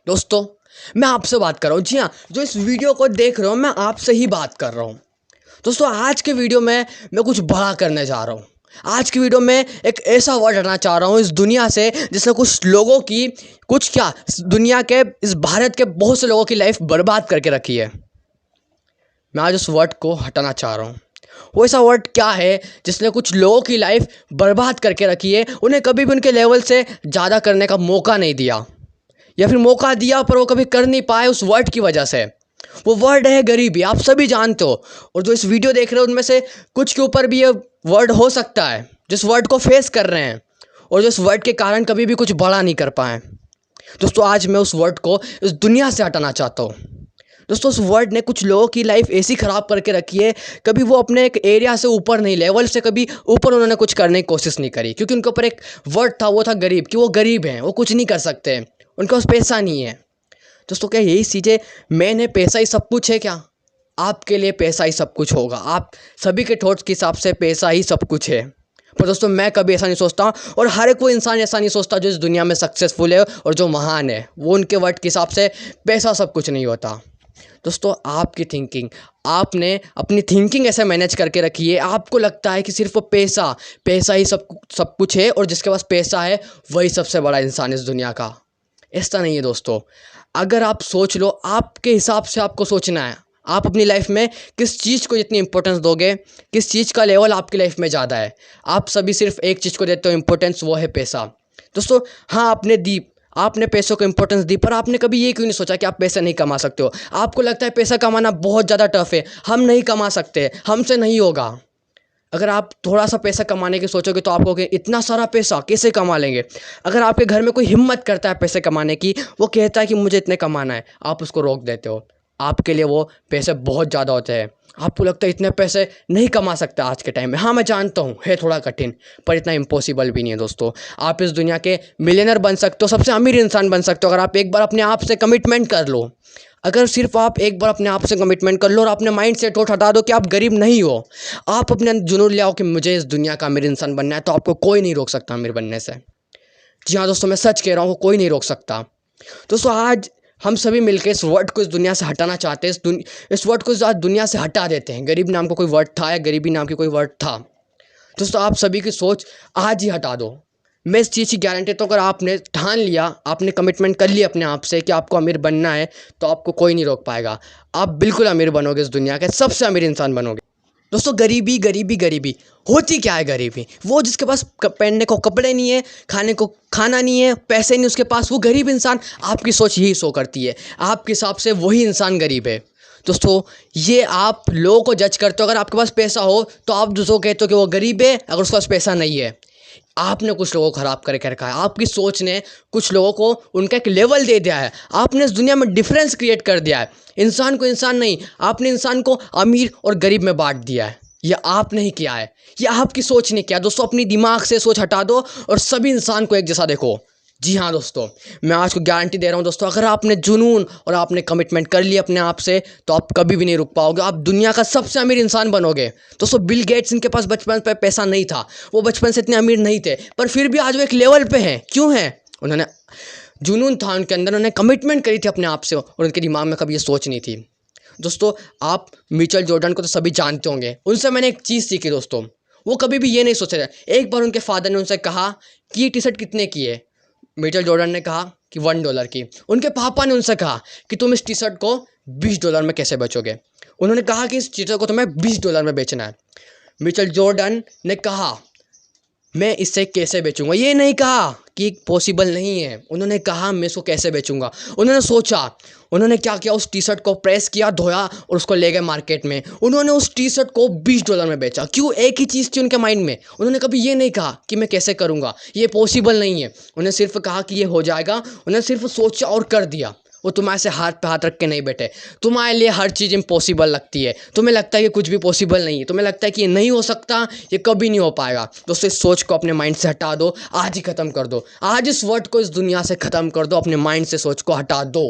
दोस्तों, मैं आपसे बात कर रहा हूँ। जी हाँ, जो इस वीडियो को देख रहे हो मैं आपसे ही बात कर रहा हूँ। दोस्तों, आज के वीडियो में मैं कुछ बड़ा करने जा रहा हूँ। आज की वीडियो में एक ऐसा वर्ड हटाना चाह रहा हूँ इस दुनिया से जिसने कुछ लोगों की कुछ क्या इस दुनिया के इस भारत के बहुत से लोगों की लाइफ बर्बाद करके रखी है। मैं आज उस वर्ड को हटाना चाह रहा हूँ। वो ऐसा वर्ड क्या है जिसने कुछ लोगों की लाइफ बर्बाद करके रखी है, उन्हें कभी भी उनके लेवल से ज़्यादा करने का मौका नहीं दिया, या फिर मौका दिया पर वो कभी कर नहीं पाए उस वर्ड की वजह से। वो वर्ड है गरीबी। आप सभी जानते हो, और जो इस वीडियो देख रहे हो उनमें से कुछ के ऊपर भी ये वर्ड हो सकता है जिस वर्ड को फेस कर रहे हैं और जो इस वर्ड के कारण कभी भी कुछ बड़ा नहीं कर पाए। दोस्तों, आज मैं उस वर्ड को इस दुनिया से हटाना चाहता हूँ। दोस्तों, उस वर्ड ने कुछ लोगों की लाइफ ऐसी ख़राब करके रखी है, कभी वो अपने एक एरिया से ऊपर नहीं, लेवल से कभी ऊपर उन्होंने कुछ करने की कोशिश नहीं करी, क्योंकि उनके ऊपर एक वर्ड था, वो था गरीब, कि वो गरीब हैं, वो कुछ नहीं कर सकते, उनके पास पैसा नहीं है। दोस्तों, क्या यही चीज़ें मेन है? पैसा ही सब कुछ है क्या? आपके लिए पैसा ही सब कुछ होगा। आप सभी के थॉट्स के हिसाब से पैसा ही सब कुछ है, पर दोस्तों मैं कभी ऐसा नहीं सोचता, और हर एक वो इंसान ऐसा नहीं सोचता जो इस दुनिया में सक्सेसफुल है और जो महान है। वो उनके वर्ड के हिसाब से पैसा सब कुछ नहीं होता। दोस्तों, आपकी थिंकिंग, आपने अपनी थिंकिंग ऐसे मैनेज करके रखी है, आपको लगता है कि सिर्फ वो पैसा ही सब कुछ है, और जिसके पास पैसा है वही सबसे बड़ा इंसान इस दुनिया का। ऐसा नहीं है दोस्तों। अगर आप सोच लो, आपके हिसाब से आपको सोचना है, आप अपनी लाइफ में किस चीज़ को जितनी इंपॉर्टेंस दोगे, किस चीज़ का लेवल आपकी लाइफ में ज़्यादा है। आप सभी सिर्फ एक चीज़ को देते हो इंपॉर्टेंस, वो है पैसा। दोस्तों, हाँ, आपने पैसों को इंपॉर्टेंस दी, पर आपने कभी ये क्यों नहीं सोचा कि आप पैसा नहीं कमा सकते हो? आपको लगता है पैसा कमाना बहुत ज़्यादा टफ है, हम नहीं कमा सकते, हमसे नहीं होगा। अगर आप थोड़ा सा पैसा कमाने की सोचोगे तो आप कहोगे इतना सारा पैसा कैसे कमा लेंगे। अगर आपके घर में कोई हिम्मत करता है पैसे कमाने की, वो कहता है कि मुझे इतने कमाना है, आप उसको रोक देते हो। आपके लिए वो पैसे बहुत ज़्यादा होते हैं, आपको लगता है इतने पैसे नहीं कमा सकता आज के टाइम में। हाँ, मैं जानता हूँ है थोड़ा कठिन, पर इतना इम्पॉसिबल भी नहीं है दोस्तों। आप इस दुनिया के मिलियनर बन सकते हो, सबसे अमीर इंसान बन सकते हो, अगर आप एक बार अपने आप से कमिटमेंट कर लो। अगर सिर्फ आप एक बार अपने आप से कमिटमेंट कर लो और अपने माइंड से थॉट हटा दो कि आप गरीब नहीं हो, आप अपने जुनून ले आओ कि मुझे इस दुनिया का अमीर इंसान बनना है, तो आपको कोई नहीं रोक सकता अमीर बनने से। जी हाँ दोस्तों, मैं सच कह रहा हूँ, कोई नहीं रोक सकता। दोस्तों, आज हम सभी मिलकर इस वर्ड को इस दुनिया से हटाना चाहते हैं। इस वर्ड को आज दुनिया से हटा देते हैं। गरीब नाम का कोई वर्ड था, या गरीबी नाम की कोई वर्ड था? दोस्तों, आप सभी की सोच आज ही हटा दो। मैं इस चीज़ की गारंटी, तो अगर आपने ठान लिया, आपने कमिटमेंट कर लिया अपने आप से कि आपको अमीर बनना है, तो आपको कोई नहीं रोक पाएगा। आप बिल्कुल अमीर बनोगे, इस दुनिया के सबसे अमीर इंसान बनोगे। दोस्तों, गरीबी गरीबी गरीबी होती क्या है? गरीबी वो जिसके पास पहनने को कपड़े नहीं है, खाने को खाना नहीं है, पैसे नहीं उसके पास, वो गरीब इंसान। आपकी सोच यही शो करती है, आपके हिसाब से वही इंसान गरीब है। दोस्तों, ये आप लोगों को जज करते हो। अगर आपके पास पैसा हो तो आप दूसरों को कहते हो कि वो गरीब है, अगर उसके पास पैसा नहीं है। आपने कुछ लोगों को ख़राब करके रखा है। आपकी सोच ने कुछ लोगों को उनका एक लेवल दे दिया है। आपने इस दुनिया में डिफरेंस क्रिएट कर दिया है। इंसान को इंसान नहीं, आपने इंसान को अमीर और गरीब में बांट दिया है। ये आपने ही किया है, ये आपकी सोच ने किया। दोस्तों, अपनी दिमाग से सोच हटा दो और सभी इंसान को एक जैसा देखो। जी हाँ दोस्तों, मैं आज को गारंटी दे रहा हूँ दोस्तों, अगर आपने जुनून और आपने कमिटमेंट कर लिया अपने आप से, तो आप कभी भी नहीं रुक पाओगे। आप दुनिया का सबसे अमीर इंसान बनोगे। दोस्तों, बिल गेट्स, इनके पास बचपन पे पैसा नहीं था, वो बचपन से इतने अमीर नहीं थे, पर फिर भी आज वो एक लेवल पे हैं। क्यों हैं? उन्होंने जुनून था उनके अंदर, उन्होंने कमिटमेंट करी थी अपने आप से, और उनके दिमाग में कभी ये सोच नहीं थी। दोस्तों, आप मिचेल जॉर्डन को तो सभी जानते होंगे। उनसे मैंने एक चीज़ सीखी दोस्तों, वो कभी भी ये नहीं सोचे थे। एक बार उनके फादर ने उनसे कहा कि ये टी शर्ट कितने की है? मिचेल जॉर्डन ने कहा कि $1 की। उनके पापा ने उनसे कहा कि तुम इस टी शर्ट को $20 में कैसे बेचोगे? उन्होंने कहा कि इस टी शर्ट को तुम्हें $20 में बेचना है। मिचेल जॉर्डन ने कहा मैं इससे कैसे बेचूंगा? ये नहीं कहा कि पॉसिबल नहीं है, उन्होंने कहा मैं इसको कैसे बेचूंगा। उन्होंने सोचा, उन्होंने क्या किया, उस टी शर्ट को प्रेस किया, धोया और उसको ले गए मार्केट में। उन्होंने उस टी शर्ट को $20 में बेचा। क्यों? एक ही चीज़ थी उनके माइंड में। उन्होंने कभी ये नहीं कहा कि मैं कैसे करूँगा, ये पॉसिबल नहीं है। उन्हें सिर्फ कहा कि ये हो जाएगा। उन्हें सिर्फ सोचा और कर दिया। वो तुम्हारे से हाथ पे हाथ रख के नहीं बैठे। तुम्हारे लिए हर चीज़ इम्पॉसिबल लगती है, तुम्हें लगता है कि कुछ भी पॉसिबल नहीं है, तुम्हें लगता है कि ये नहीं हो सकता, ये कभी नहीं हो पाएगा। दोस्तों, इस सोच को अपने माइंड से हटा दो, आज ही ख़त्म कर दो। आज इस वर्ड को इस दुनिया से ख़त्म कर दो, अपने माइंड से सोच को हटा दो।